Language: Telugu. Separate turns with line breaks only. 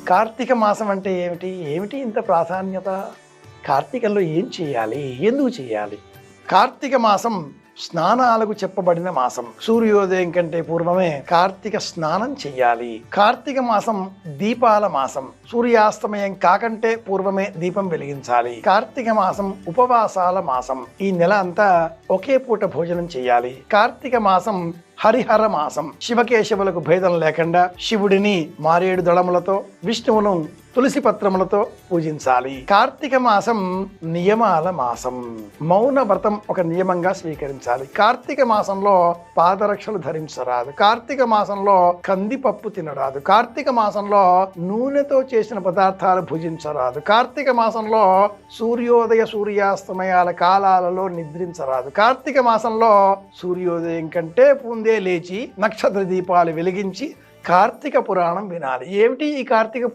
కార్తీక మాసం అంటే ఏమిటి? ఏమిటి ఇంత ప్రాధాన్యత? కార్తీకంలో ఏం చేయాలి? ఎందుకు చేయాలి? కార్తీక మాసం స్నానాలకు చెప్పబడిన మాసం. సూర్యోదయం కంటే పూర్వమే కార్తీక స్నానం చెయ్యాలి. కార్తీక మాసం దీపాల మాసం. సూర్యాస్తమయం కాకంటే పూర్వమే దీపం వెలిగించాలి. కార్తీక మాసం ఉపవాసాల మాసం. ఈ నెల అంతా ఒకే పూట భోజనం చేయాలి. కార్తీక మాసం హరిహర మాసం. శివకేశవులకు భేదం లేకుండా శివుడిని మారేడు దళములతో, విష్ణువును తులసి పత్రములతో పూజించాలి. కార్తీక మాసం నియమాల మాసం. మౌన వ్రతం ఒక నియమంగా స్వీకరించాలి. కార్తీక మాసంలో పాదరక్షలు ధరించరాదు. కార్తీక మాసంలో కందిపప్పు తినరాదు. కార్తీక మాసంలో నూనెతో చేసిన పదార్థాలు భుజించరాదు. కార్తీక మాసంలో సూర్యోదయ సూర్యాస్తమయాల కాలాలలో నిద్రించరాదు. కార్తీక మాసంలో సూర్యోదయం కంటే ముందే లేచి నక్షత్ర దీపాలు వెలిగించి కార్తీక పురాణం వినాలి. ఏమిటి ఈ కార్తీక